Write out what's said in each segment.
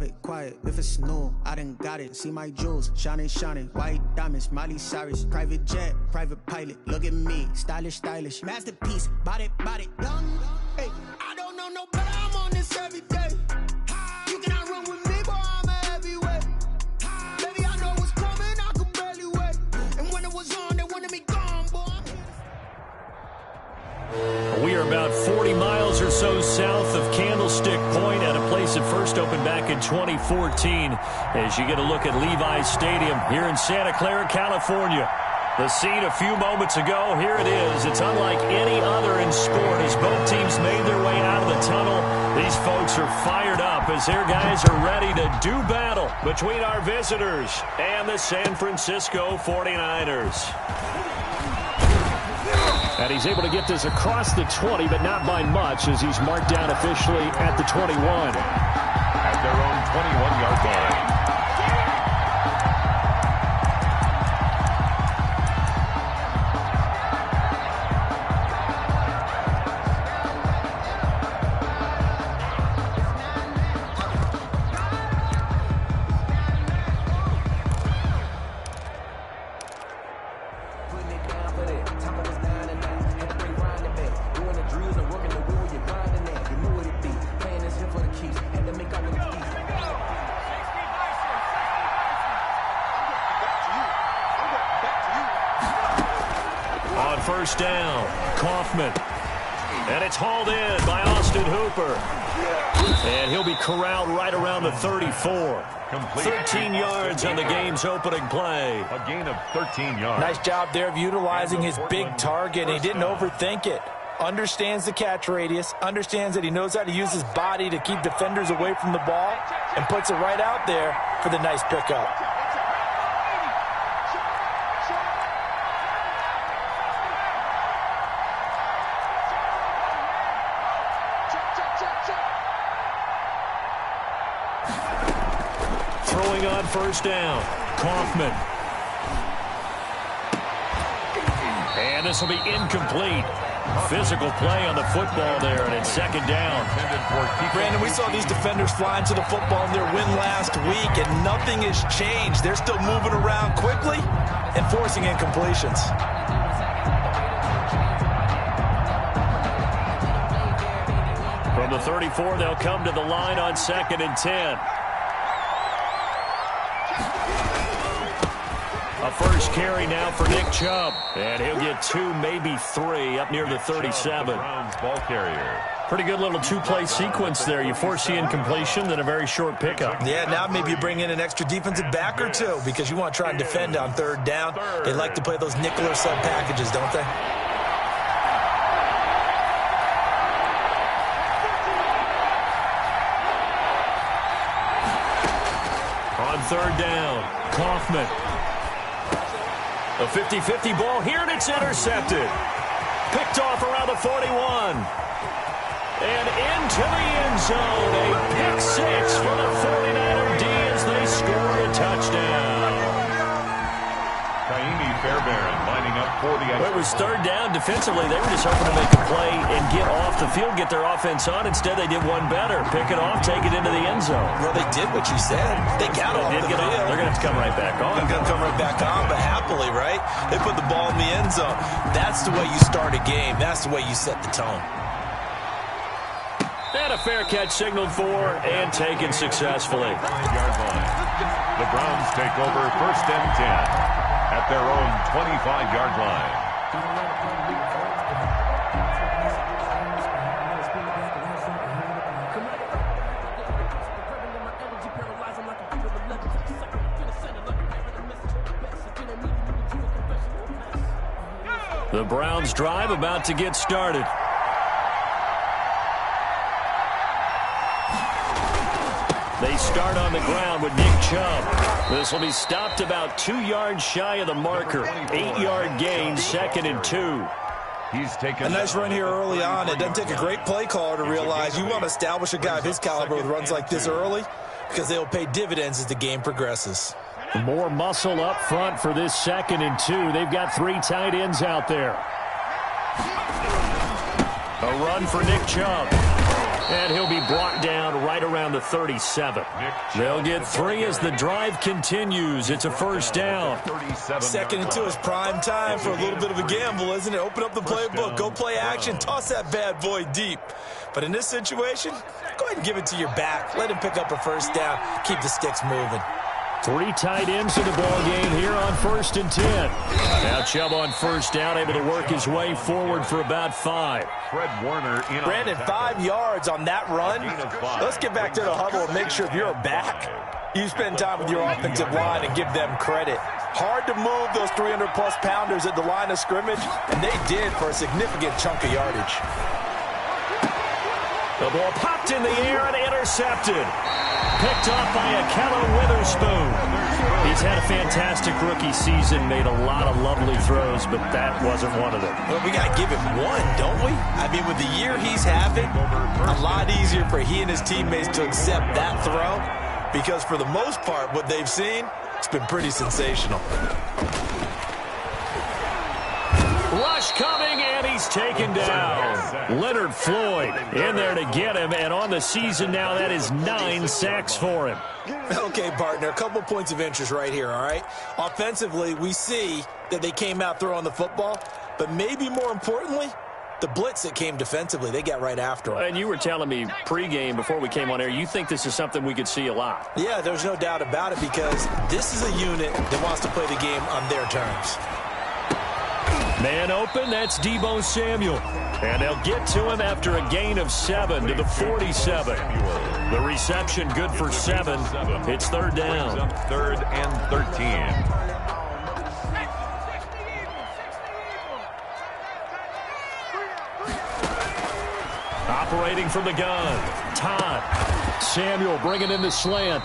private, quiet, if it's new, I done got it. See my jewels, shining, shining, white diamonds, Miley Cyrus, private jet, private pilot. Look at me, stylish, stylish, masterpiece, body, young. Hey, I don't know no better, I'm on this every day. You cannot run with me, boy, I'm a heavyweight. Baby, I know what's coming, I could barely wait. And when it was on, they wanted me gone, boy. We are about 40 miles or so south of Candlestick Point at a place that first opened back in 2014 as you get a look at Levi's Stadium here in Santa Clara, California. The scene a few moments ago, here it is. It's unlike any other in sport as both teams made their way out of the tunnel. These folks are fired up as their guys are ready to do battle between our visitors and the San Francisco 49ers. And he's able to get this across the 20, but not by much as he's marked down officially at the 21. At their own 21-yard line. First down, Kaufman. And it's hauled in by Austin Hooper. And he'll be corralled right around the 34. Complete. 13 yards on the game's opening play. A gain of 13 yards. Nice job there of utilizing his big target. He didn't overthink it. Understands the catch radius, understands that he knows how to use his body to keep defenders away from the ball, and puts it right out there for the nice pickup. Throwing on first down, Kaufman. And this will be incomplete. Physical play on the football there, and it's second down. Brandon, we saw these defenders flying to the football in their win last week, and nothing has changed. They're still moving around quickly and forcing incompletions. From the 34, they'll come to the line on 2nd and 10. A first carry now for Nick Chubb. And he'll get 2, maybe 3 up near the 37. Browns ball carrier. Pretty good little two-play sequence there. You force the incompletion, then a very short pickup. Yeah, now maybe you bring in an extra defensive back or two because you want to try and defend on third down. They like to play those nickel or sub packages, don't they? On third down, Kaufman. A 50-50 ball here, and it's intercepted. Picked off around the 41. And into the end zone. A pick six for the 49er D as they score a touchdown. Fairbairn lining up for the Well, it was third down. Defensively, they were just hoping to make a play and get off the field, get their offense on. Instead, they did one better. Pick it off, take it into the end zone. Well, they did what you said. They got off the field. They're going to have to come right back on. They're going to come right back on, but happily, right? They put the ball in the end zone. That's the way you start a game. That's the way you set the tone. And a fair catch signaled for and taken successfully. 5-yard line. The Browns take over 1st and 10. At their own 25-yard line. The Browns drive about to get started. They start on the ground with Nick Chubb. This will be stopped about 2 yards shy of the marker. 8-yard gain, 2nd and 2. He's taken a nice run here early on. It doesn't take a great play caller to realize you want to establish a guy of his caliber with runs like this early because they'll pay dividends as the game progresses. More muscle up front for this 2nd and 2. They've got 3 tight ends out there. A run for Nick Chubb. And he'll be brought down right right around the 37. They'll get 3 as the drive continues. It's a first down. Second and 2 is prime time for a little bit of a gamble, isn't it? Open up the playbook, go play action, toss that bad boy deep. But in this situation, go ahead and give it to your back. Let him pick up a first down. Keep the sticks moving. 3 tight ends in the ball game here on 1st and 10. Now Chubb on first down, able to work his way forward for about 5. Fred Warner in. Brandon, 5 yards on that run. Let's get back to the huddle and make sure if you're a back, you spend time with your offensive line and give them credit. Hard to move those 300-plus pounders at the line of scrimmage, and they did for a significant chunk of yardage. The ball popped in the air and intercepted. Picked off by Akella Witherspoon. He's had a fantastic rookie season, made a lot of lovely throws, but that wasn't one of them. Well, we got to give him one, don't we? I mean, with the year he's having, a lot easier for he and his teammates to accept that throw, because for the most part, what they've seen, it's been pretty sensational. Rush coming, and he's taken down. Leonard Floyd in there to get him, and on the season now, that is 9 sacks for him. Okay, partner, a couple points of interest right here, all right? Offensively, we see that they came out throwing the football, but maybe more importantly, the blitz that came defensively, they got right after him. And you were telling me pregame before we came on air, you think this is something we could see a lot. Yeah, there's no doubt about it, because this is a unit that wants to play the game on their terms. Man open, that's Deebo Samuel. And they'll get to him after a gain of 7 to the 47. The reception good for 7. It's 3rd down. 3rd and 13. Operating from the gun. Todd. Samuel bringing in the slant.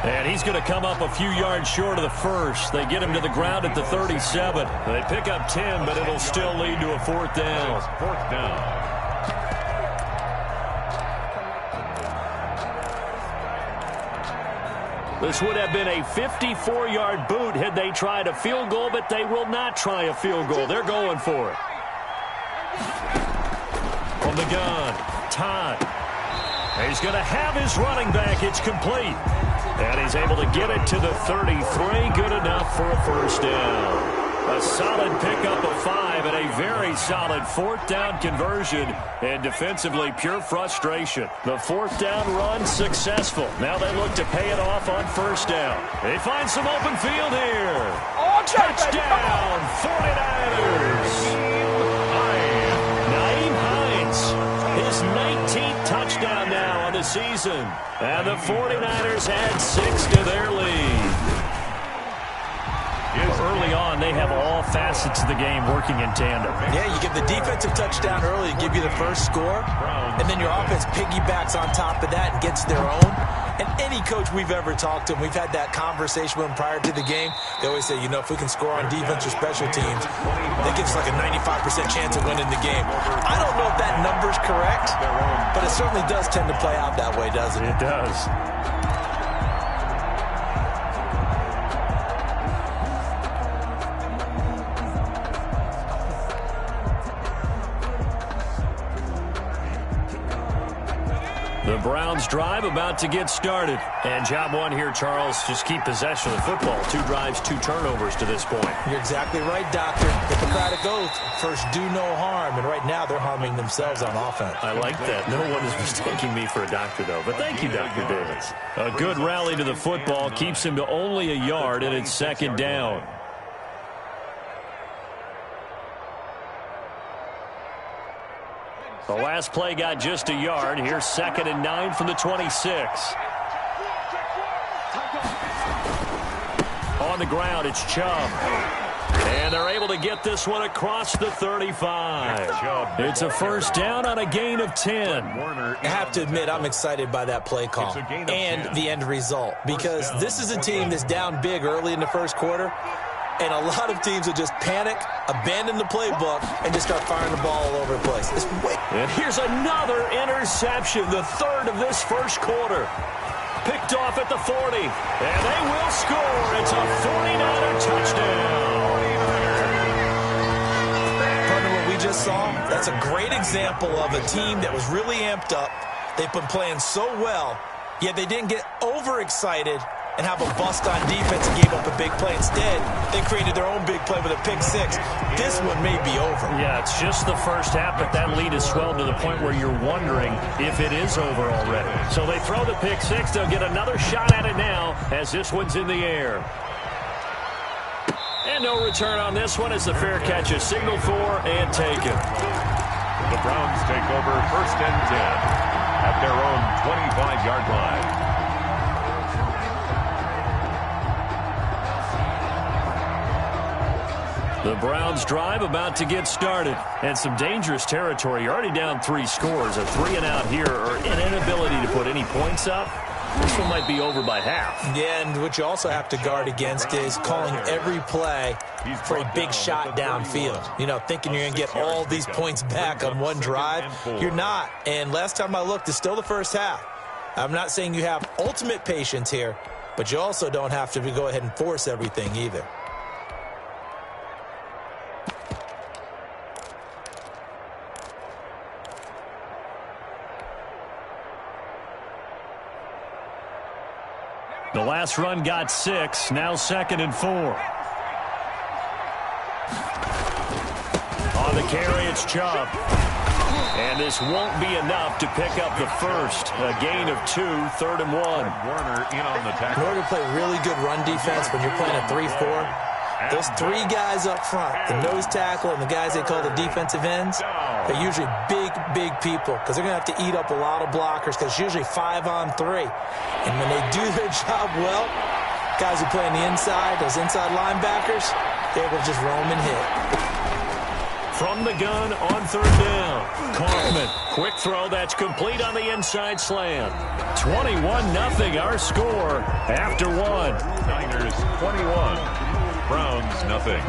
And he's going to come up a few yards short of the first. They get him to the ground at the 37. They pick up 10, but it'll still lead to a 4th down. 4th down. This would have been a 54-yard boot had they tried a field goal, but they will not try a field goal. They're going for it. From the gun, Todd. He's going to have his running back. It's complete. And he's able to get it to the 33. Good enough for a first down. A solid pickup of 5 and a very solid 4th down conversion. And defensively, pure frustration. The 4th down run successful. Now they look to pay it off on first down. They find some open field here. Touchdown, 49ers. Naeem Hines, his 19th touchdown now on the season. And the 49ers add 6 to their lead. Early on, they have all facets of the game working in tandem. Yeah, you get the defensive touchdown early to give you the first score, and then your offense piggybacks on top of that and gets their own. And any coach we've ever talked to, and we've had that conversation with them prior to the game, they always say, you know, if we can score on defense or special teams, that gives us like a 95% chance of winning the game. I don't know if that number's correct, but it certainly does tend to play out that way, doesn't it? It does. The Browns drive about to get started. And job one here, Charles, just keep possession of the football. 2 drives, 2 turnovers to this point. You're exactly right, Doctor. Hippocratic oath. First, do no harm. And right now, they're harming themselves on offense. I like that. No one is mistaking me for a doctor, though. But thank you, Dr. Davis. A good rally to the football keeps him to only a yard, and it's 2nd down. The last play got just a yard. Here's 2nd and 9 from the 26. On the ground, it's Chubb. And they're able to get this one across the 35. It's a first down on a gain of 10. I have to admit, I'm excited by that play call and the end result, because this is a team that's down big early in the first quarter. And a lot of teams will just panic, abandon the playbook, and just start firing the ball all over the place. And here's another interception, the 3rd of this first quarter. Picked off at the 40. And they will score. It's a 49er touchdown. Partner, what we just saw, that's a great example of a team that was really amped up, They've been playing so well, yet they didn't get overexcited and have a bust on defense and gave up a big play. Instead, they created their own big play with a pick six. This one may be over. Yeah, it's just the first half, but that lead has swelled to the point where you're wondering if it is over already. So they throw the pick six. They'll get another shot at it now as this one's in the air. And no return on this one as the fair catch is signaled for and taken. The Browns take over 1st and 10 at their own 25-yard line. The Browns drive about to get started. And some dangerous territory. You're already down 3 scores. A 3-and-out here or an inability to put any points up. This one might be over by half. Yeah, and what you also have to guard against is calling every play for a big shot downfield. You know, thinking you're going to get all these points back on one drive. You're not. And last time I looked, it's still the first half. I'm not saying you have ultimate patience here, but you also don't have to go ahead and force everything either. The last run got 6. Now 2nd and 4. On the carry, it's Chubb. And this won't be enough to pick up the first. A gain of 2, 3rd and 1. Warner in on the tackle. In order to play really good run defense when you're playing a 3-4, those 3 guys up front, the nose tackle and the guys they call the defensive ends, they're usually big people because they're going to have to eat up a lot of blockers because it's usually 5-on-3. And when they do their job well, guys who play on the inside, those inside linebackers, they're able to just roam and hit. From the gun on 3rd down. Kaufman, quick throw, that's complete on the inside slant. 21-0 our score after 1. Niners 21. Browns nothing.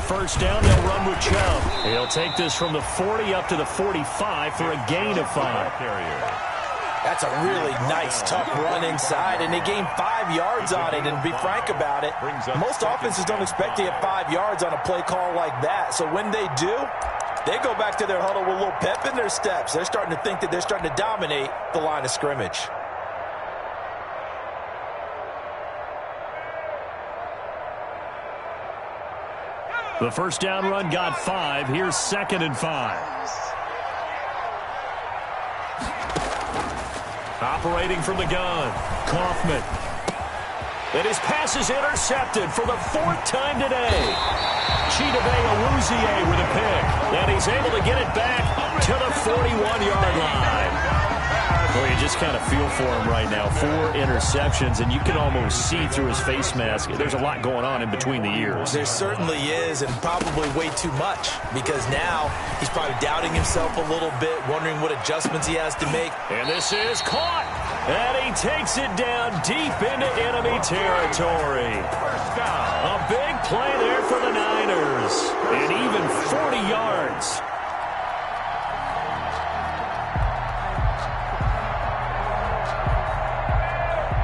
First down, they'll run with Chubb. He'll take this from the 40 up to the 45 for a gain of 5. That's a really nice, tough run inside, and they gained 5 yards on it. And to be frank about it, most offenses don't expect to get 5 yards on a play call like that. So when they do, they go back to their huddle with a little pep in their steps. They're starting to think that they're starting to dominate the line of scrimmage. The first down run got 5. Here's 2nd and 5. Operating from the gun, Kaufman. And his pass is intercepted for the 4th time today. Chidobe Awuzie with a pick. And he's able to get it back to the 41-yard line. Well, you just kind of feel for him right now. 4 interceptions, and you can almost see through his face mask. There's a lot going on in between the ears. There certainly is, and probably way too much, because now he's probably doubting himself a little bit, wondering what adjustments he has to make. And this is caught, and he takes it down deep into enemy territory. First down. A big play there for the Niners, and even 40 yards.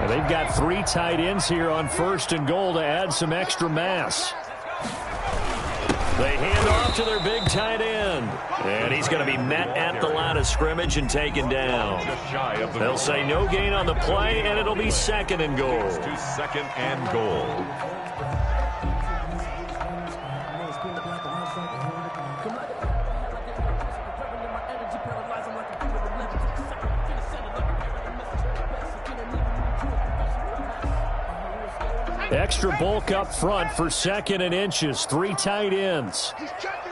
They've got 3 tight ends here on 1st and goal to add some extra mass. They hand off to their big tight end. And he's going to be met at the line of scrimmage and taken down. They'll say no gain on the play, and it'll be 2nd and goal. To 2nd and goal. Extra bulk up front for 2nd and inches. 3 tight ends. He's checking.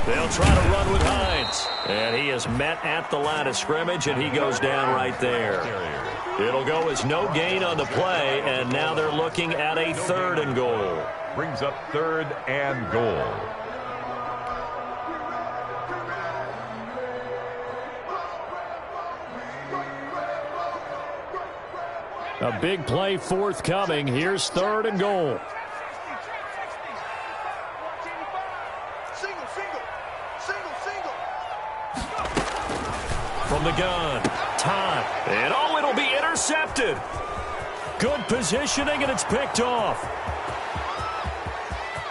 They'll try to run with Hines. And he is met at the line of scrimmage, and he goes down right there. It'll go as no gain on the play, and now they're looking at a 3rd and goal. Brings up 3rd and goal. A big play forthcoming. Here's 3rd and goal. From the gun, Todd. And it'll be intercepted. Good positioning, and it's picked off.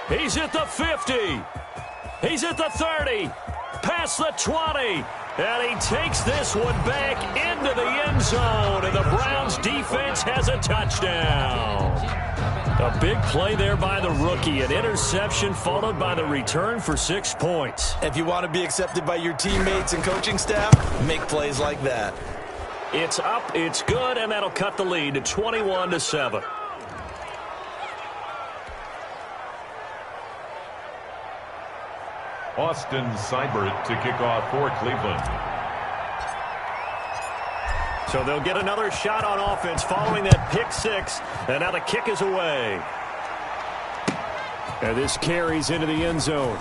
He's at the 50. He's at the 30. Past the 20. And he takes this one back into the end zone. And the Browns defense has a touchdown. A big play there by the rookie. An interception followed by the return for 6 points. If you want to be accepted by your teammates and coaching staff, make plays like that. It's up, it's good, and that'll cut the lead to 21-7. Austin Seibert to kick off for Cleveland. So they'll get another shot on offense following that pick 6, and now the kick is away. And this carries into the end zone.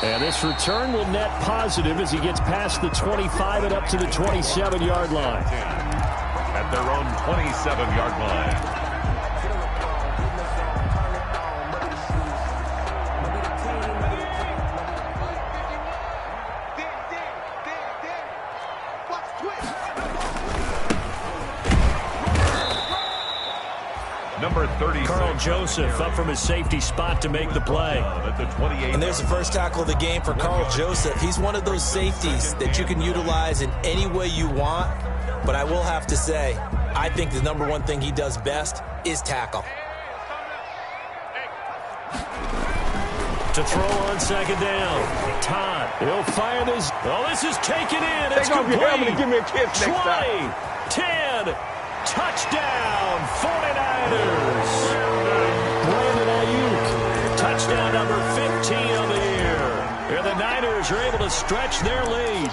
And this return will net positive as he gets past the 25 and up to the 27-yard line. At their own 27-yard line. Number 36. Carl Joseph up from his safety spot to make the play. At the 28. And there's the first tackle of the game for Carl Joseph. He's one of those safeties that you can utilize in any way you want. But I will have to say, I think the number one thing he does best is tackle. To throw on 2nd down. Todd. He'll fire this. Oh, this is taken in. It's complete. Give me a kiss 20, 10, touchdown, 49ers. Brandon Ayuk, touchdown number 15 of the year. And the Niners are able to stretch their lead.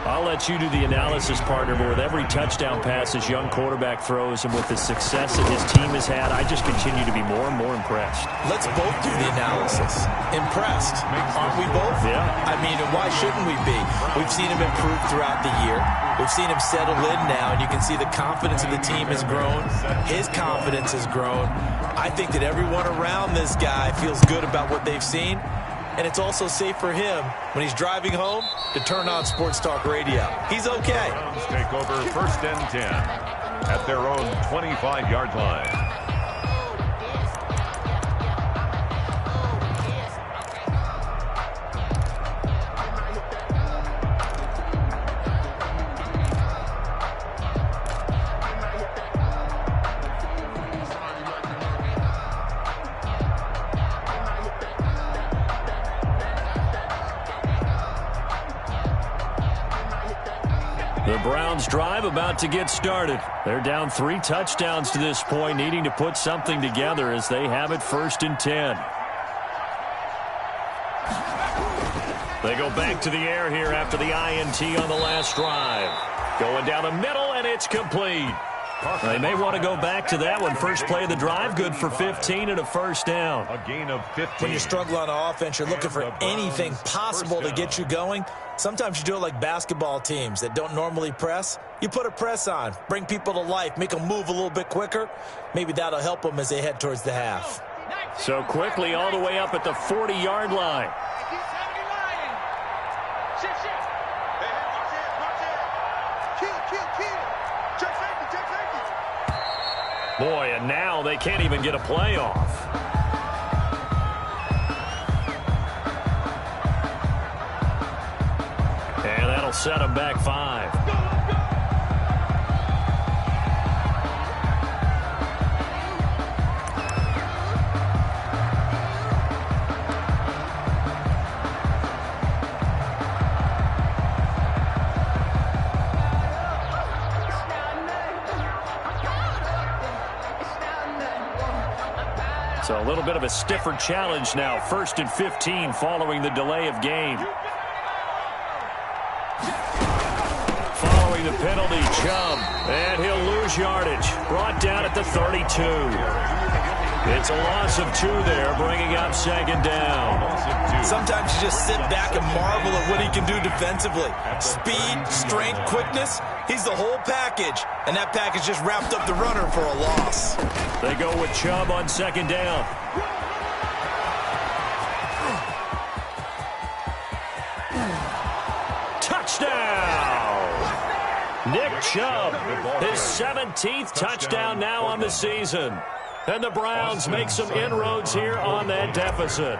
I'll let you do the analysis, partner, but with every touchdown pass this young quarterback throws and with the success that his team has had, I just continue to be more and more impressed. Let's both do the analysis. Impressed. Aren't we both? Yeah. I mean, and why shouldn't we be? We've seen him improve throughout the year. We've seen him settle in now, and you can see the confidence of the team has grown. His confidence has grown. I think that everyone around this guy feels good about what they've seen. And it's also safe for him when he's driving home to turn on Sports Talk Radio. He's okay. Browns take over 1st and 10 at their own 25-yard line. The Browns drive about to get started. They're down 3 touchdowns to this point, needing to put something together as they have it 1st and 10. They go back to the air here after the INT on the last drive. Going down the middle, and it's complete. They may want to go back to that one. First play of the drive, good for 15 and a 1st down. A gain of 15. When you struggle on offense, you're looking for anything possible to get you going. Sometimes you do it like basketball teams that don't normally press. You put a press on, bring people to life, make them move a little bit quicker. Maybe that'll help them as they head towards the half. So quickly all the way up at the 40-yard line. Boy, and now they can't even get a play off. And that'll set them back 5. So a little bit of a stiffer challenge now. 1st and 15 following the delay of game. Following the penalty, Chubb. And he'll lose yardage. Brought down at the 32. It's a loss of 2 there, bringing up second down. Sometimes you just sit back and marvel at what he can do defensively. Speed, strength, quickness, he's the whole package. And that package just wrapped up the runner for a loss. They go with Chubb on second down. Touchdown! Nick Chubb, his 17th touchdown now on the season. And the Browns make some inroads here on that deficit.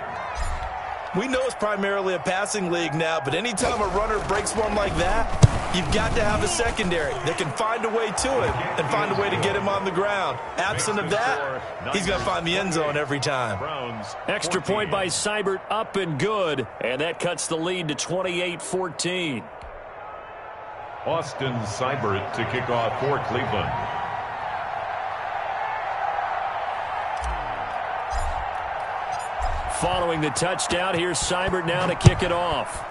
We know it's primarily a passing league now, but anytime a runner breaks one like that, you've got to have a secondary that can find a way to him and find a way to get him on the ground. Absent of that, he's going to find the end zone every time. Extra point by Seibert, up and good, and that cuts the lead to 28-14. Austin Seibert to kick off for Cleveland. Following the touchdown, here's Seibert now to kick it off.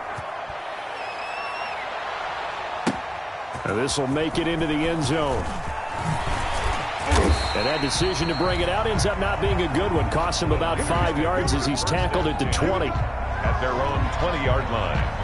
This will make it into the end zone. And that decision to bring it out ends up not being a good one. Costs him about 5 yards as he's tackled at the 20. At their own 20-yard line.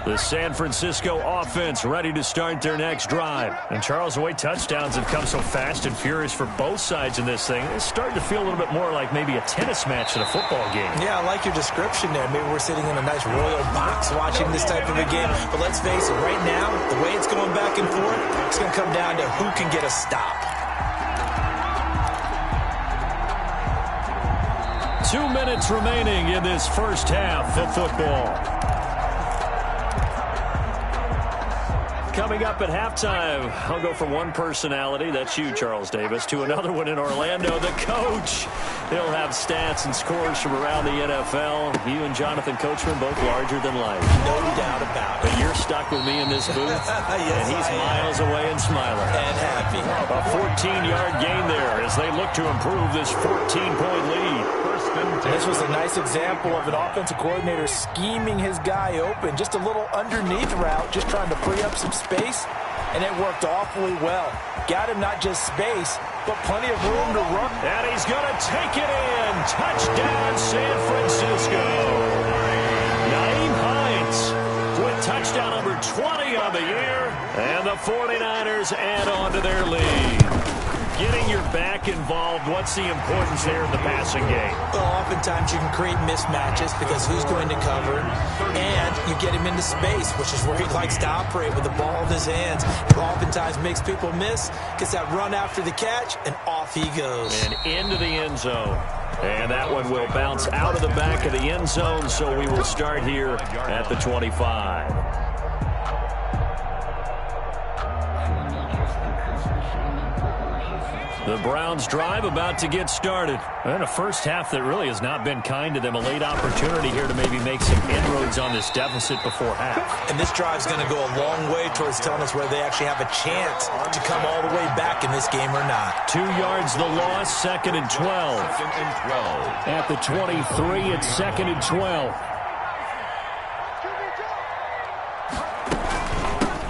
The San Francisco offense ready to start their next drive. And Charles, the way touchdowns have come so fast and furious for both sides in this thing, it's starting to feel a little bit more like maybe a tennis match than a football game. Yeah, I like your description there. Maybe we're sitting in a nice royal box watching this type of a game. But let's face it, right now, the way it's going back and forth, it's going to come down to who can get a stop. 2 minutes remaining in this first half of football. Coming up at halftime, I'll go from one personality, that's you, Charles Davis, to another one in Orlando, the coach. He'll have stats and scores from around the NFL. You and Jonathan Coachman, both larger than life. No doubt about it. But you're stuck with me in this booth, yes, and he's miles away and smiling. And happy. A 14-yard gain there as they look to improve this 14-point lead. This was a nice example of an offensive coordinator scheming his guy open. Just a little underneath route, just trying to free up some space, and it worked awfully well. Got him not just space, but plenty of room to run. And he's going to take it in. Touchdown, San Francisco. Nyheim Hines with touchdown number 20 on the year, and the 49ers add on to their lead. Getting your back involved, what's the importance there in the passing game? Well, oftentimes you can create mismatches because who's going to cover, and you get him into space, which is where he likes to operate with the ball in his hands. It oftentimes makes people miss, gets that run after the catch, and off he goes. And into the end zone. And that one will bounce out of the back of the end zone, so we will start here at the 25. The Browns drive about to get started. And a first half that really has not been kind to them. A late opportunity here to maybe make some inroads on this deficit before half. And this drive's going to go a long way towards telling us whether they actually have a chance to come all the way back in this game or not. 2 yards the loss, 2nd and 12. At the 23, it's 2nd and 12.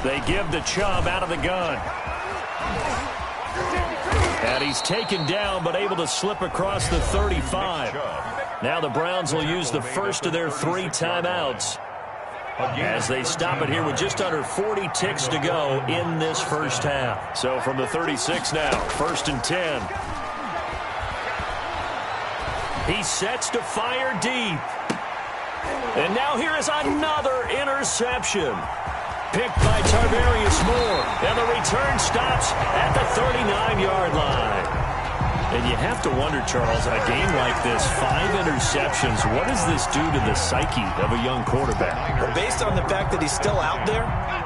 They give to Chubb out of the gun. And he's taken down, but able to slip across the 35. Now the Browns will use the first of their 3 timeouts as they stop it here with just under 40 ticks to go in this first half. So from the 36 now, 1st and 10. He sets to fire deep. And now here is another interception. Picked by Tarvarius Moore, and the return stops at the 39-yard line. And you have to wonder, Charles, a game like this, 5 interceptions, what does this do to the psyche of a young quarterback? Well, based on the fact that he's still out there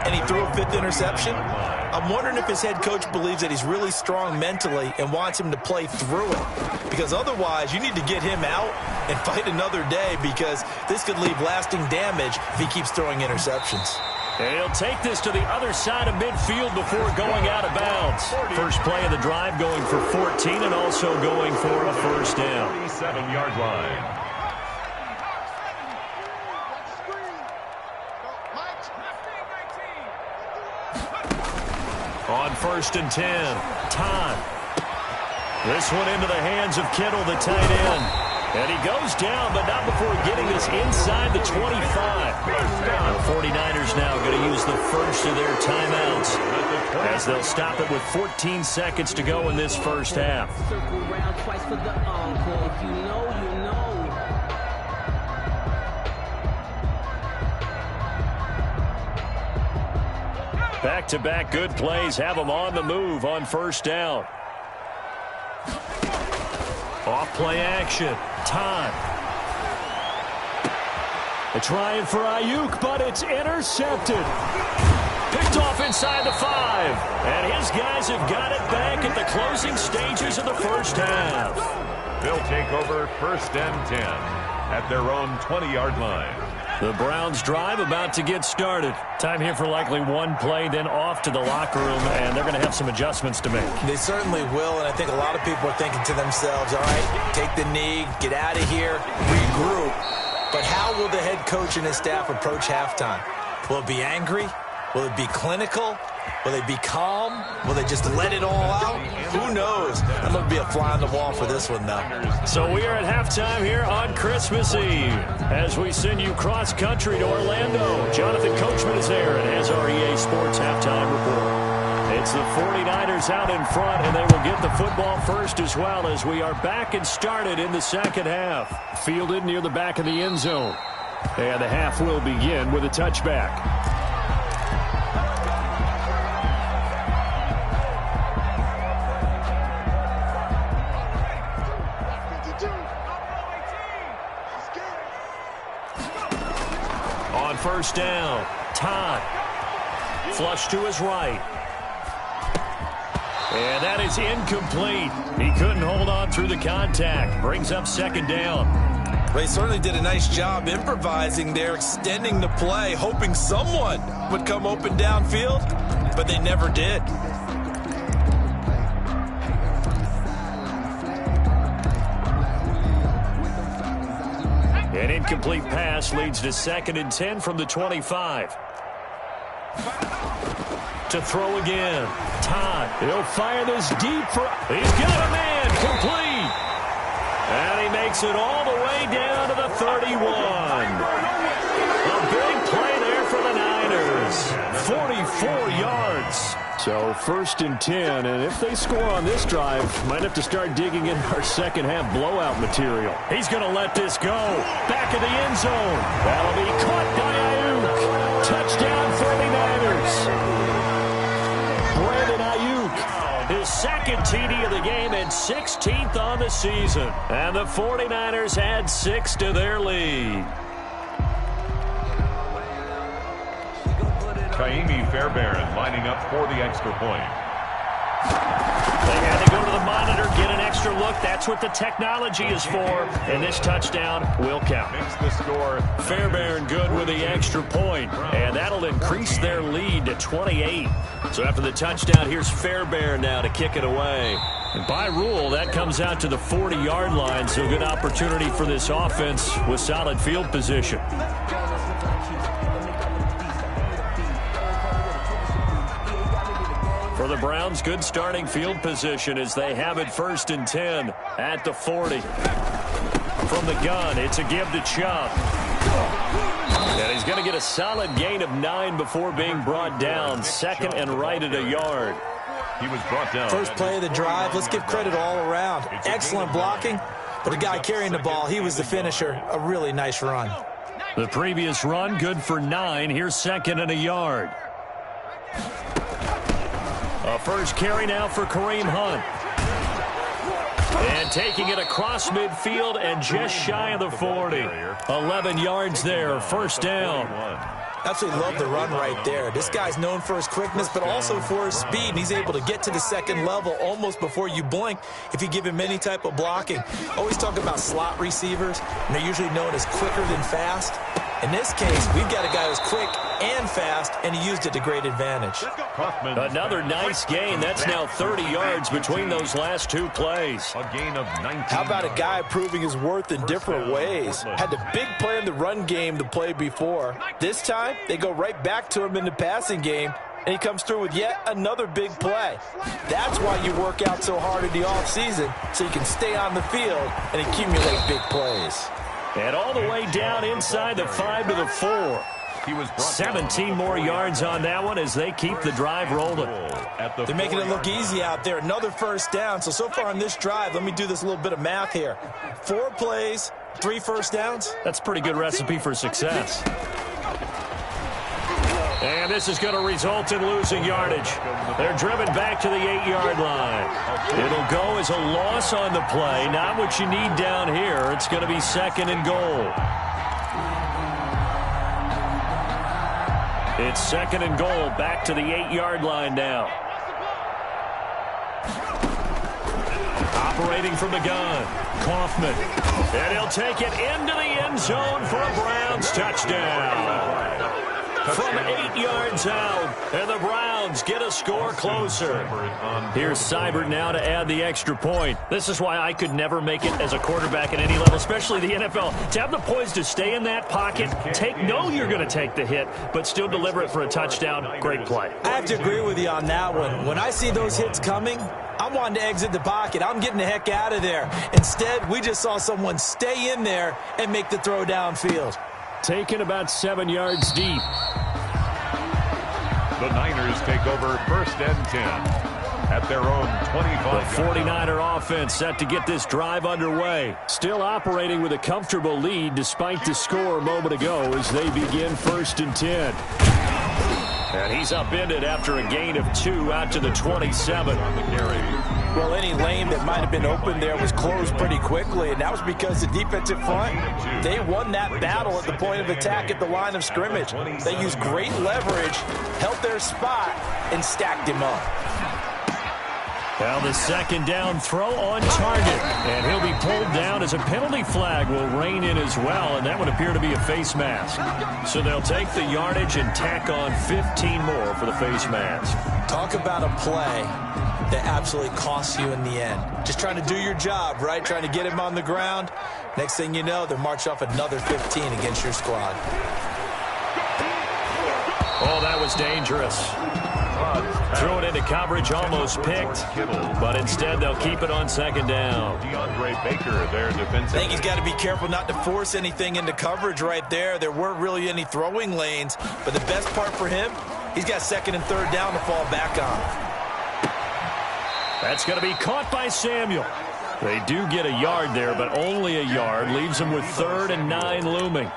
and he threw a 5th interception, I'm wondering if his head coach believes that he's really strong mentally and wants him to play through it. Because otherwise, you need to get him out and fight another day, because this could leave lasting damage if he keeps throwing interceptions. And he'll take this to the other side of midfield before going out of bounds. First play of the drive going for 14 and also going for a first down. 47-yard line. On 1st and 10, Todd. This one into the hands of Kittle, the tight end. And he goes down, but not before getting this inside the 25. The 49ers now going to use the first of their timeouts as they'll stop it with 14 seconds to go in this first half. Back-to-back good plays have them on the move on first down. Off play action. Todd. They're trying for Ayuk, but it's intercepted. Picked off inside the 5. And his guys have got it back at the closing stages of the first half. They'll take over 1st and 10 at their own 20-yard line. The Browns drive about to get started. Time here for likely one play, then off to the locker room, and they're going to have some adjustments to make. They certainly will, and I think a lot of people are thinking to themselves, all right, take the knee, get out of here, regroup. But how will the head coach and his staff approach halftime? Will it be angry? Will it be clinical? Will they be calm? Will they just let it all out? Who knows? I'm going to be a fly on the wall for this one, though. So we are at halftime here on Christmas Eve as we send you cross-country to Orlando. Jonathan Coachman is there and has our EA Sports halftime report. It's the 49ers out in front, and they will get the football first as well as we are back and started in the second half. Fielded near the back of the end zone. And the half will begin with a touchback. First down, Todd. Flush to his right. And that is incomplete. He couldn't hold on through the contact. Brings up second down. They certainly did a nice job improvising there, extending the play, hoping someone would come open downfield, but they never did. An incomplete pass leads to 2nd and 10 from the 25. To throw again. Todd. He'll fire this deep for... He's got a man. Complete. And he makes it all the way down to the 31. A big play there for the Niners. 44 yards. So 1st and 10, and if they score on this drive, might have to start digging in our second half blowout material. He's going to let this go. Back of the end zone. That'll be caught by Ayuk. Touchdown 49ers. Brandon Ayuk, his 2nd TD of the game and 16th on the season. And the 49ers add 6 to their lead. Kaimi Fairbairn lining up for the extra point. They had to go to the monitor, get an extra look. That's what the technology is for. And this touchdown will count. Makes the score. Fairbairn good with the extra point. And that'll increase their lead to 28. So after the touchdown, here's Fairbairn now to kick it away. And by rule, that comes out to the 40-yard line. So a good opportunity for this offense with solid field position. For the Browns, good starting field position as they have it 1st and 10 at the 40. From the gun, it's a give to Chubb. And he's going to get a solid gain of 9 before being brought down. 2nd and right at a yard. He was brought down. First play of the drive. Let's give credit all around. Excellent blocking, but the guy carrying the ball, he was the finisher. A really nice run. The previous run, good for 9. Here's 2nd and a yard. A first carry now for Kareem Hunt. And taking it across midfield and just shy of the 40. 11 yards there, first down. Absolutely love the run right there. This guy's known for his quickness, but also for his speed. And he's able to get to the second level almost before you blink if you give him any type of blocking. Always talk about slot receivers, and they're usually known as quicker than fast. In this case, we've got a guy who's quick and fast, and he used it to great advantage. Another nice gain. That's now 30 yards between those last two plays. A gain of 19. How about a guy proving his worth in different ways? Had the big play in the run game the play before. This time, they go right back to him in the passing game, and he comes through with yet another big play. That's why you work out so hard in the offseason, so you can stay on the field and accumulate big plays. And all the way down inside the 5 to the 4. 17 more yards on that one as they keep the drive rolling. They're making it look easy out there. Another first down. So far on this drive, let me do this little bit of math here. 4 plays, 3 first downs. That's a pretty good recipe for success. And this is going to result in losing yardage. They're driven back to the 8-yard line. It'll go as a loss on the play. Not what you need down here. It's going to be 2nd and goal. It's 2nd and goal, back to the 8-yard line now. Operating from the gun, Kaufman. And he'll take it into the end zone for a Browns touchdown. From 8 yards out, and the Browns get a score closer. Here's Seibert now to add the extra point. This is why I could never make it as a quarterback at any level, especially the NFL. To have the poise to stay in that pocket, know you're going to take the hit, but still deliver it for a touchdown. Great play. I have to agree with you on that one. When I see those hits coming, I'm wanting to exit the pocket. I'm getting the heck out of there. Instead, we just saw someone stay in there and make the throw downfield. Taken about 7 yards deep. The Niners take over 1st and 10 at their own 25. The 49er offense set to get this drive underway. Still operating with a comfortable lead despite the score a moment ago as they begin 1st and 10. And he's upended after a gain of 2 out to the 27. Well, any lane that might have been open there was closed pretty quickly, and that was because the defensive front, they won that battle at the point of attack at the line of scrimmage. They used great leverage, held their spot, and stacked him up. Well, the 2nd down throw on target, and he'll be pulled down as a penalty flag will rein in as well, and that would appear to be a face mask. So they'll take the yardage and tack on 15 more for the face mask. Talk about a play that absolutely costs you in the end. Just trying to do your job, right? Trying to get him on the ground. Next thing you know, they'll march off another 15 against your squad. Oh, that was dangerous. Threw it into coverage, almost picked, but instead they'll keep it on 2nd down. DeAndre Baker, their defensive. I think he's got to be careful not to force anything into coverage right there. There weren't really any throwing lanes, but the best part for him, he's got 2nd and 3rd down to fall back on. That's going to be caught by Samuel. They do get a yard there, but only a yard. Leaves them with 3rd and 9 looming.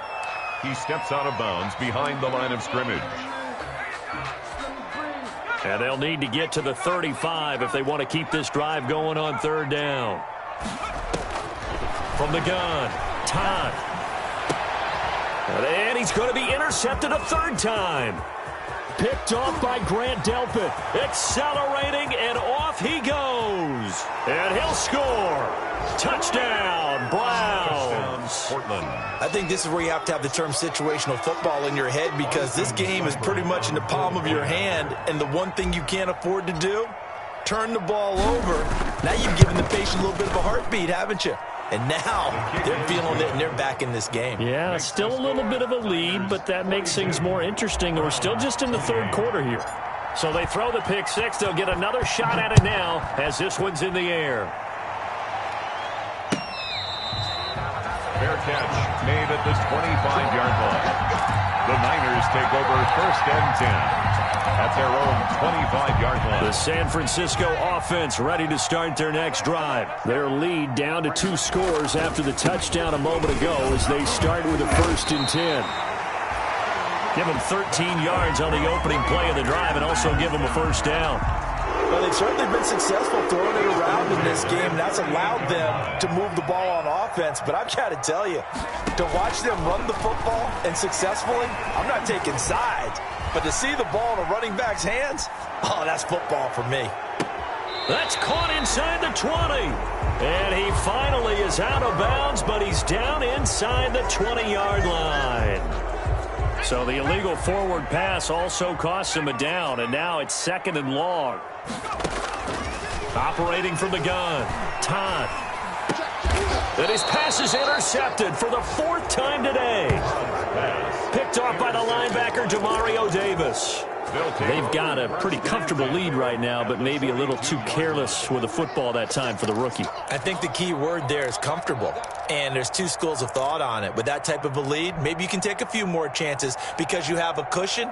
He steps out of bounds behind the line of scrimmage. And they'll need to get to the 35 if they want to keep this drive going on 3rd down. From the gun, Todd. And he's going to be intercepted a 3rd time. Picked off by Grant Delpit. Accelerating, and off he goes. And he'll score. Touchdown, Browns. Portland. I think this is where you have to have the term situational football in your head, because this game is pretty much in the palm of your hand, and the one thing you can't afford to do, turn the ball over. Now you've given the patient a little bit of a heartbeat, haven't you? And now they're feeling it, and they're back in this game. Yeah, still a little bit of a lead, but that makes things more interesting. We're still just in the 3rd quarter here. So they throw the pick 6. They'll get another shot at it now as this one's in the air. Fair catch made at the 25-yard line. The Niners take over 1st and 10 at their own 25-yard line. The San Francisco offense ready to start their next drive. Their lead down to 2 scores after the touchdown a moment ago as they start with a 1st and 10. Give them 13 yards on the opening play of the drive and also give them a 1st down. Well, they've certainly been successful throwing it around in this game. That's allowed them to move the ball on offense. But I've got to tell you, to watch them run the football and successfully, I'm not taking sides. But to see the ball in a running back's hands, oh, that's football for me. That's caught inside the 20. And he finally is out of bounds, but he's down inside the 20-yard line. So the illegal forward pass also costs him a down, and now it's 2nd and long. Operating from the gun, Todd. And his pass is intercepted for the 4th time today. Picked off by the linebacker, Demario Davis. They've got a pretty comfortable lead right now, but maybe a little too careless with the football that time for the rookie. I think the key word there is comfortable, and there's two schools of thought on it. With that type of a lead, maybe you can take a few more chances because you have a cushion.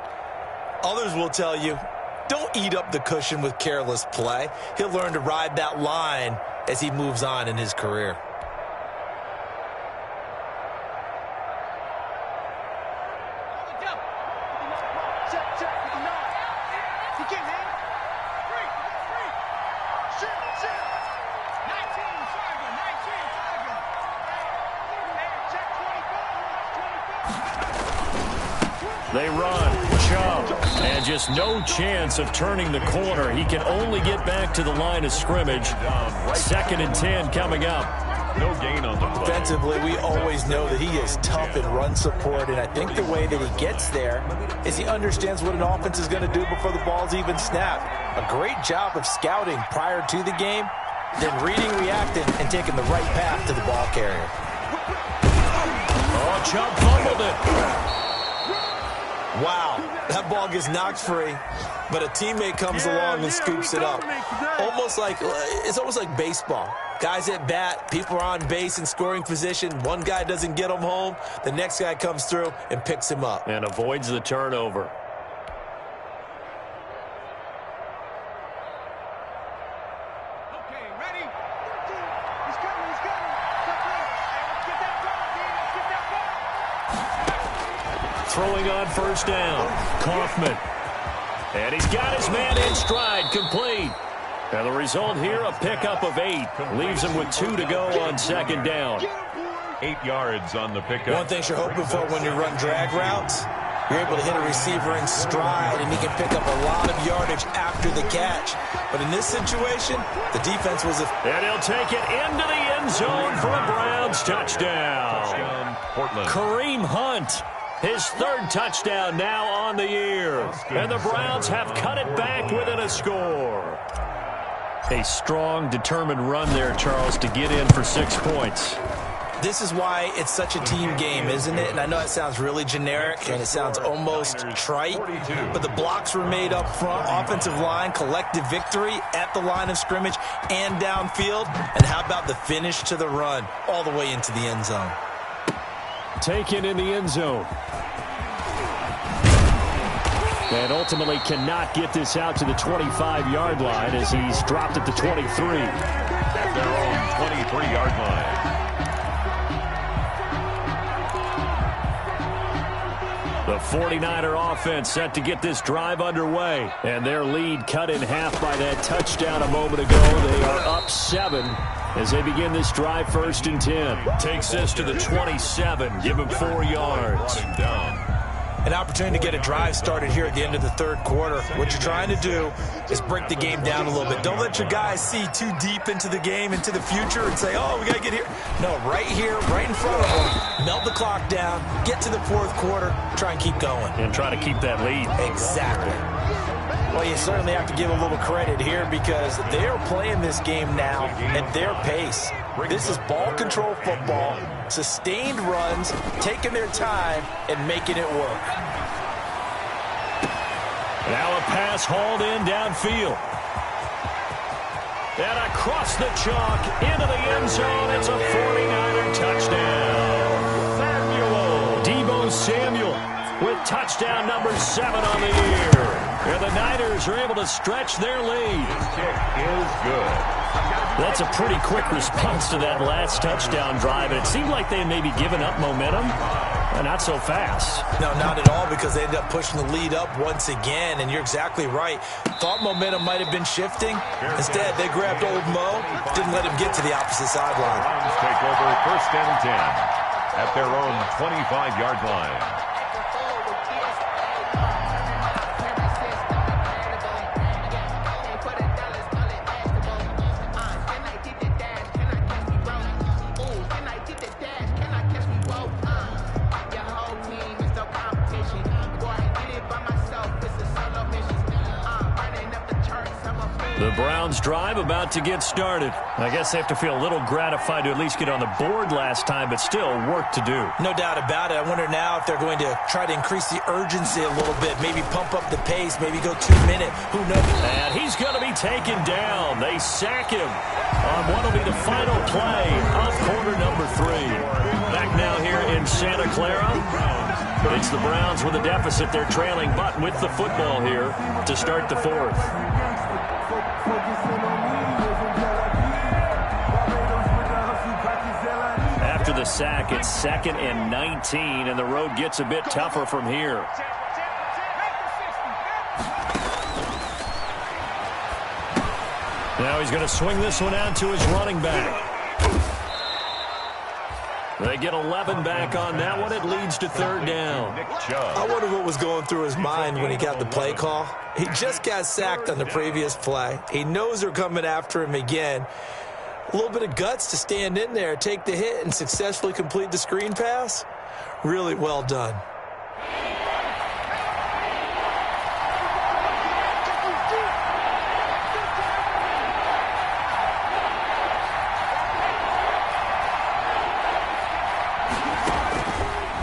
Others will tell you, don't eat up the cushion with careless play. He'll learn to ride that line as he moves on in his career. They run, Chubb, and just no chance of turning the corner. He can only get back to the line of scrimmage. 2nd and 10 coming up. No gain on the play. Defensively, we always know that he is tough in run support, and I think the way that he gets there is he understands what an offense is going to do before the ball's even snapped. A great job of scouting prior to the game, then reading, reacting, and taking the right path to the ball carrier. Oh, Chubb fumbled it. Wow, that ball gets knocked free, but a teammate comes along and scoops it up. It's almost like baseball. Guys at bat, people are on base in scoring position. One guy doesn't get him home. The next guy comes through and picks him up. And avoids the turnover. Throwing on 1st down, Kaufman. And he's got his man in stride, complete. And the result here, a pickup of 8. Leaves him with 2 to go on 2nd down. 8 yards on the pickup. One thing you're hoping for when you run drag routes, you're able to hit a receiver in stride, and he can pick up a lot of yardage after the catch. But in this situation, the defense was... And he'll take it into the end zone for a Browns touchdown. Portland. Kareem Hunt. His 3rd touchdown now on the year. And the Browns have cut it back within a score. A strong, determined run there, Charles, to get in for 6 points. This is why it's such a team game, isn't it? And I know it sounds really generic and it sounds almost trite, but the blocks were made up front, offensive line, collective victory at the line of scrimmage and downfield. And how about the finish to the run all the way into the end zone? Taken in the end zone. And ultimately cannot get this out to the 25-yard line as he's dropped at the 23. At their own 23-yard line. The 49er offense set to get this drive underway. And their lead cut in half by that touchdown a moment ago. They are up 7 as they begin this drive. 1st and 10. Takes this to the 27. Give him 4 yards. An opportunity to get a drive started here at the end of the 3rd quarter. What you're trying to do is break the game down a little bit. Don't let your guys see too deep into the game, into the future, and say, oh, we got to get here. No, right here, right in front of them. Melt the clock down, get to the 4th quarter, try and keep going. And try to keep that lead. Exactly. Well, you certainly have to give a little credit here because they're playing this game now at their pace. This is ball control football, sustained runs, taking their time, and making it work. Now a pass hauled in downfield. And across the chalk into the end zone. It's a 49er touchdown. Deebo Samuel with touchdown number 7 on the year. And the Niners are able to stretch their lead. This kick is good. That's a pretty quick response to that last touchdown drive. And it seemed like they had maybe given up momentum. Not so fast. No, not at all, because they ended up pushing the lead up once again. And you're exactly right. Thought momentum might have been shifting. Instead, they grabbed old Mo, didn't let him get to the opposite sideline. Browns take over 1st and 10 at their own 25-yard line. The Browns drive about to get started. I guess they have to feel a little gratified to at least get on the board last time, but still work to do. No doubt about it. I wonder now if they're going to try to increase the urgency a little bit, maybe pump up the pace, maybe go 2 minute. Who knows? And he's going to be taken down. They sack him on what will be the final play of quarter number 3. Back now here in Santa Clara. It's the Browns with a deficit. They're trailing, but with the football here to start the 4th. After the sack, it's 2nd and 19, and the road gets a bit tougher from here. Now he's going to swing this one out to his running back. They get 11 back on that one. It leads to 3rd down. I wonder what was going through his mind when he got the play call. He just got sacked on the previous play. He knows they're coming after him again. A little bit of guts to stand in there, take the hit, and successfully complete the screen pass. Really well done.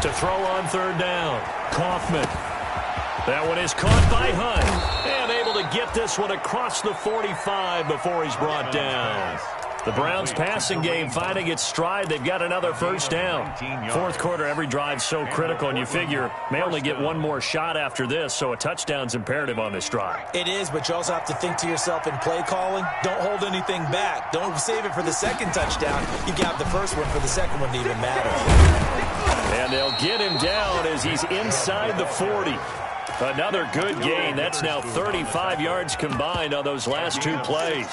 To throw on 3rd down, Kaufman. That one is caught by Hunt, and able to get this one across the 45 before he's brought down. The Browns passing game finding its stride. They've got another 1st down. 4th quarter, every drive so critical, and you figure may only get one more shot after this, so a touchdown's imperative on this drive. It is, but you also have to think to yourself in play calling, don't hold anything back. Don't save it for the 2nd touchdown. You got the 1st one for the 2nd one to even matter. And they'll get him down as he's inside the 40. Another good gain. That's now 35 yards combined on those last 2 plays.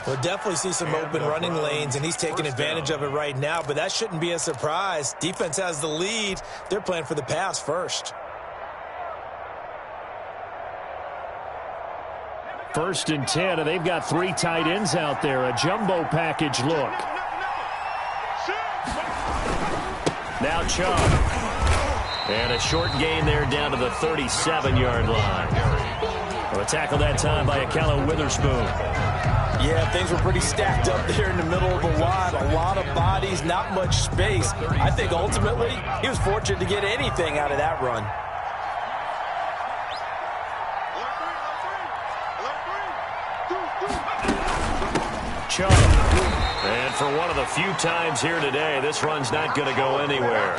We'll definitely see some open running lanes, and he's taking advantage of it right now, but that shouldn't be a surprise. Defense has the lead. They're playing for the pass first. 1st and 10, and they've got 3 tight ends out there. A jumbo package look. Now Chubb. And a short gain there down to the 37-yard line. Well, a tackle that time by Akello Witherspoon. Yeah, things were pretty stacked up there in the middle of the line. A lot of bodies, not much space. I think ultimately he was fortunate to get anything out of that run. Chubb. And for one of the few times here today, this run's not going to go anywhere.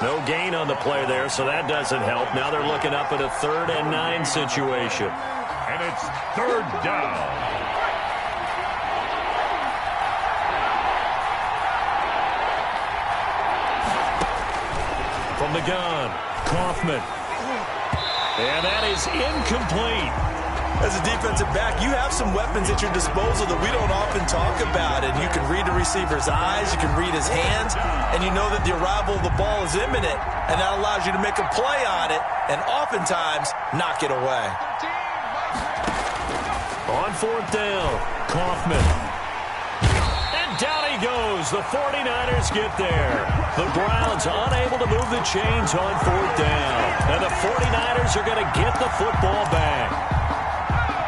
No gain on the play there, so that doesn't help. Now they're looking up at a 3rd and 9 situation. And it's 3rd down. From the gun, Kaufman. And that is incomplete. As a defensive back, you have some weapons at your disposal that we don't often talk about. And you can read the receiver's eyes, you can read his hands, and you know that the arrival of the ball is imminent. And that allows you to make a play on it and oftentimes knock it away. On 4th down, Kaufman. And down he goes. The 49ers get there. The Browns unable to move the chains on 4th down. And the 49ers are going to get the football back.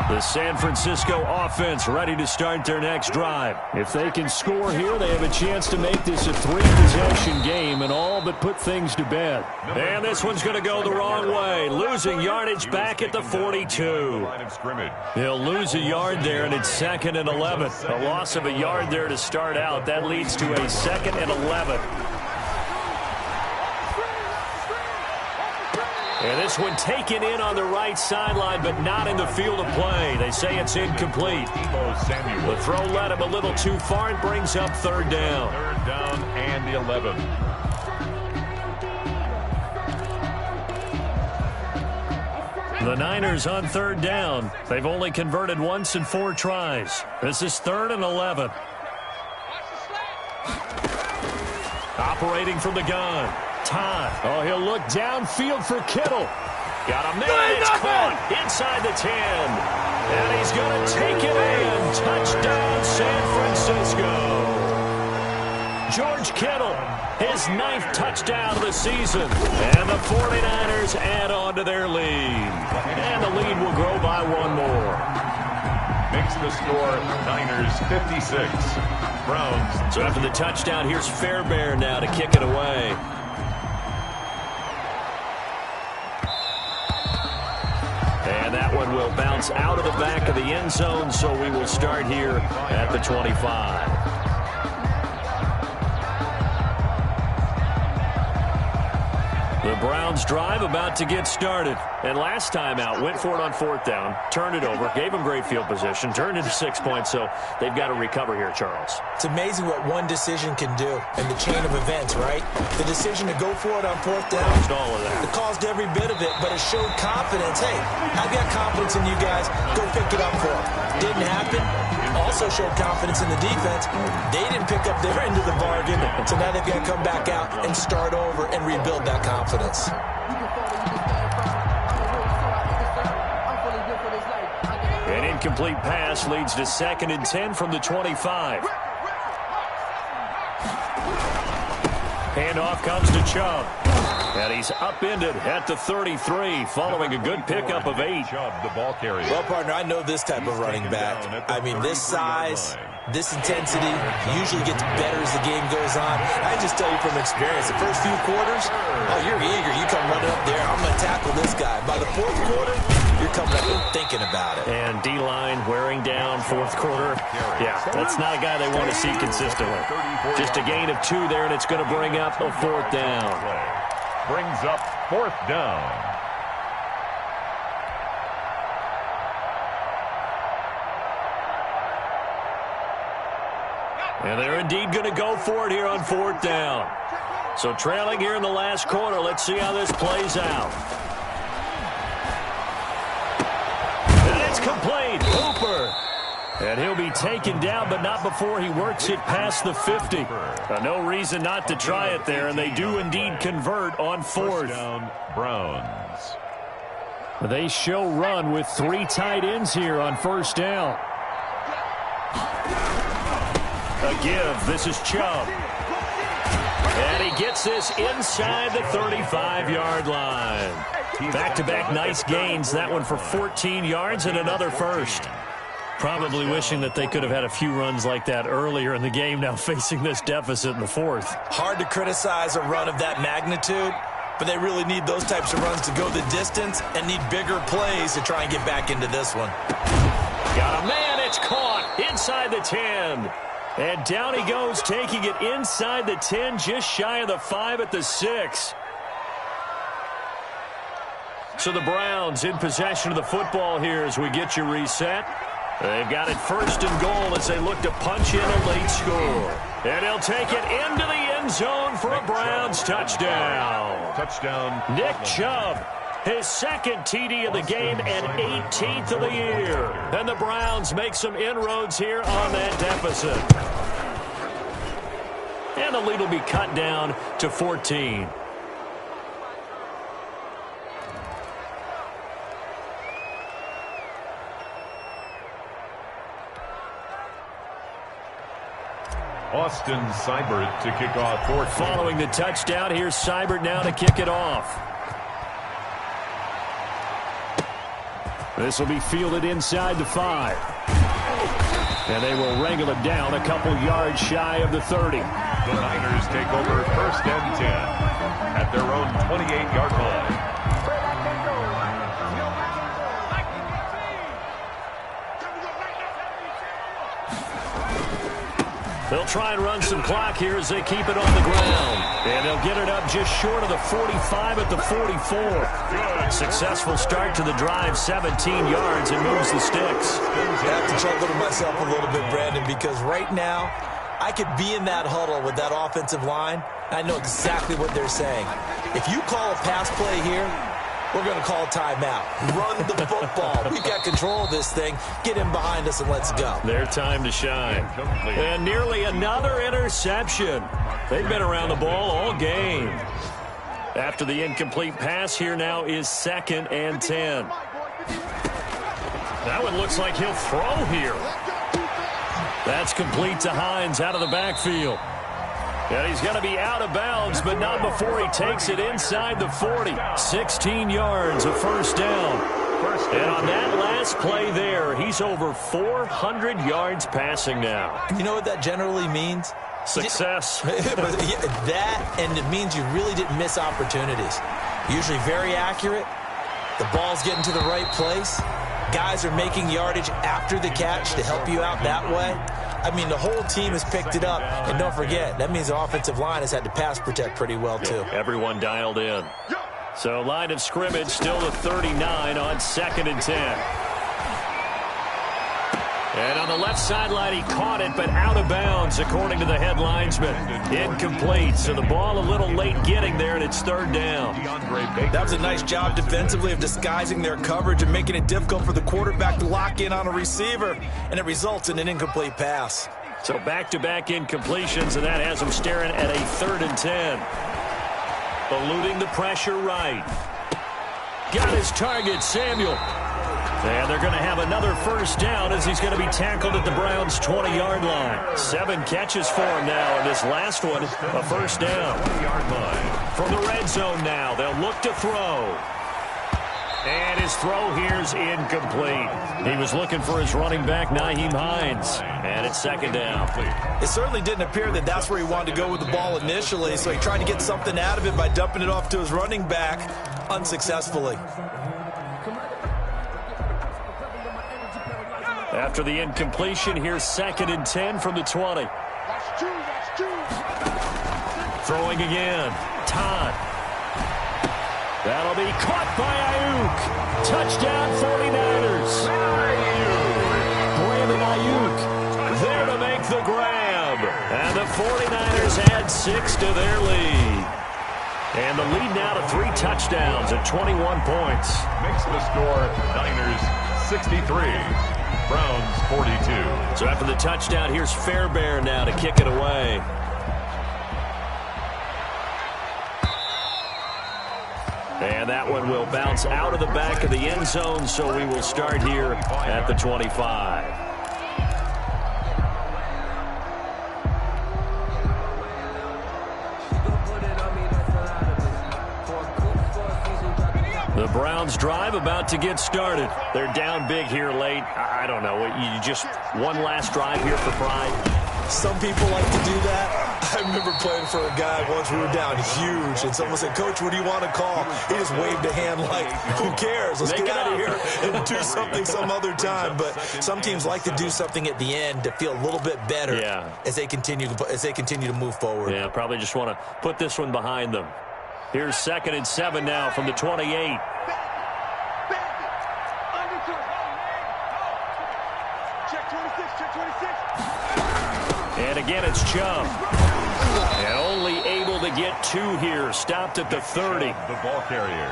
The San Francisco offense ready to start their next drive. If they can score here, they have a chance to make this a 3-possession game and all but put things to bed. And this one's going to go the wrong way. Losing yardage back at the 42. He'll lose a yard there, and it's 2nd and 11. A loss of a yard there to start out. That leads to a 2nd and 11. And this one taken in on the right sideline, but not in the field of play. They say it's incomplete. The throw led him a little too far and brings up 3rd down. 3rd down and 11. The Niners on 3rd down. They've only converted once in 4 tries. This is 3rd and 11. Operating from the gun. Todd. Oh, he'll look downfield for Kittle. Got a man. It's caught inside the 10. And he's going to take it in. Touchdown, San Francisco. George Kittle, his 9th touchdown of the season. And the 49ers add on to their lead. And the lead will grow by 1 more. Makes the score Niners 56. Browns. So after the touchdown, here's Fairbairn now to kick it away. And that one will bounce out of the back of the end zone, so we will start here at the 25. The Browns drive about to get started. And last time out, went for it on 4th down, turned it over, gave them great field position, turned into 6 points, so they've got to recover here, Charles. It's amazing what one decision can do in the chain of events, right? The decision to go for it on 4th down. Caused all of that. It caused every bit of it, but it showed confidence. Hey, I've got confidence in you guys. Go pick it up for them. Didn't happen. Also showed confidence in the defense. They didn't pick up their end of the bargain, so now they've got to come back out and start over and rebuild that confidence. An incomplete pass leads to 2nd and 10 from the 25. Handoff comes to Chubb. And he's upended at the 33, following a good pickup of 8. Chubb, the ball carrier. Well, partner, I know this type of running back. I mean, this size, this intensity usually gets better as the game goes on. I just tell you from experience, the first few quarters, oh, you're eager. You come running up there, I'm going to tackle this guy. By the 4th quarter, you're coming up and thinking about it. And D-line wearing down 4th quarter. Yeah, that's not a guy they want to see consistently. Just a gain of 2 there, and it's going to bring up a 4th down. Brings up 4th down. And they're indeed going to go for it here on 4th down. So trailing here in the last quarter. Let's see how this plays out. And it's complete. Hooper. And he'll be taken down, but not before he works it past the 50. No reason not to try it there, and they do indeed convert on 4th. Down, Browns. They show run with 3 tight ends here on 1st down. A give. This is Chubb. And he gets this inside the 35-yard line. Back-to-back nice gains. That one for 14 yards and another first. Probably wishing that they could have had a few runs like that earlier in the game, now facing this deficit in the 4th. Hard to criticize a run of that magnitude, but they really need those types of runs to go the distance and need bigger plays to try and get back into this one. Got a man, it's caught inside the 10. And down he goes, taking it inside the 10, just shy of the 5 at the 6. So the Browns in possession of the football here as we get you reset. They've got it 1st and goal as they look to punch in a late score. And he'll take it into the end zone for a Browns touchdown. Touchdown. Nick Chubb, his 2nd TD of the game and 18th of the year. And the Browns make some inroads here on that deficit. And the lead will be cut down to 14. Austin Seibert to kick off 4th. Following the touchdown, here's Seibert now to kick it off. This will be fielded inside the 5. And they will wrangle it down a couple yards shy of the 30. The Niners take over 1st and 10 at their own 28-yard line. They'll try and run some clock here as they keep it on the ground. And they'll get it up just short of the 45 at the 44. Successful start to the drive, 17 yards, and moves the sticks. I have to chuckle to myself a little bit, Brandon, because right now I could be in that huddle with that offensive line. I know exactly what they're saying. If you call a pass play here, we're going to call a timeout. Run the football. We've got control of this thing. Get in behind us and let's go. Their time to shine. And nearly another interception. They've been around the ball all game. After the incomplete pass, here now is 2nd and 10. That one looks like he'll throw here. That's complete to Hines out of the backfield. And he's going to be out of bounds, but not before he takes it inside the 40. 16 yards, a 1st down. First And on that last play there, he's over 400 yards passing now. You know what that generally means? Success. That, and it means you really didn't miss opportunities. Usually very accurate. The ball's getting to the right place. Guys are making yardage after the catch to help you out that way. I mean, the whole team has picked it up. And don't forget, that means the offensive line has had to pass protect pretty well, too. Everyone dialed in. So line of scrimmage still to 39 on 2nd and 10. And on the left sideline, he caught it, but out of bounds, according to the head linesman. Incomplete, so the ball a little late getting there, and it's 3rd down. That was a nice job defensively of disguising their coverage and making it difficult for the quarterback to lock in on a receiver, and it results in an incomplete pass. So back-to-back incompletions, and that has him staring at a 3rd and 10. Eluding the pressure right. Got his target, Samuel. And they're going to have another 1st down as he's going to be tackled at the Browns' 20-yard line. 7 catches for him now, and this last one, a 1st down. 20-yard line. From the red zone now, they'll look to throw. And his throw here's incomplete. He was looking for his running back, Nyheim Hines. And it's 2nd down. It certainly didn't appear that that's where he wanted to go with the ball initially, so he tried to get something out of it by dumping it off to his running back unsuccessfully. After the incompletion, here's 2nd and 10 from the 20. Throwing again. Todd. That'll be caught by Ayuk. Touchdown 49ers. Brandon Ayuk there to make the grab. And the 49ers add 6 to their lead. And the lead now to 3 touchdowns at 21 points. Makes the score Niners 63. Browns 42. So after the touchdown, here's Fairbairn now to kick it away. And that one will bounce out of the back of the end zone, so we will start here at the 25. The Browns drive about to get started. They're down big here late. I don't know. You just one last drive here for pride. Some people like to do that. I remember playing for a guy once. We were down huge, and someone said, "Coach, what do you want to call?" He just waved a hand like, "Who cares? Let's get out of here and do something some other time." But some teams like to do something at the end to feel a little bit better as they continue to move forward. Yeah, probably just want to put this one behind them. Here's 2nd and 7 now from the 28. And again, it's Chubb. And only able to get 2 here. Stopped at the 30. The ball carrier.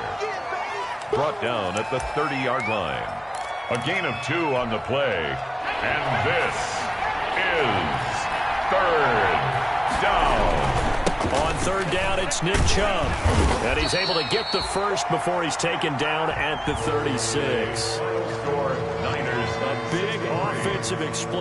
Brought down at the 30-yard line. A gain of 2 on the play. And this is 3rd down. On 3rd down, it's Nick Chubb. And he's able to get the first before he's taken down at the 36. Score Niners. A big offensive explosion.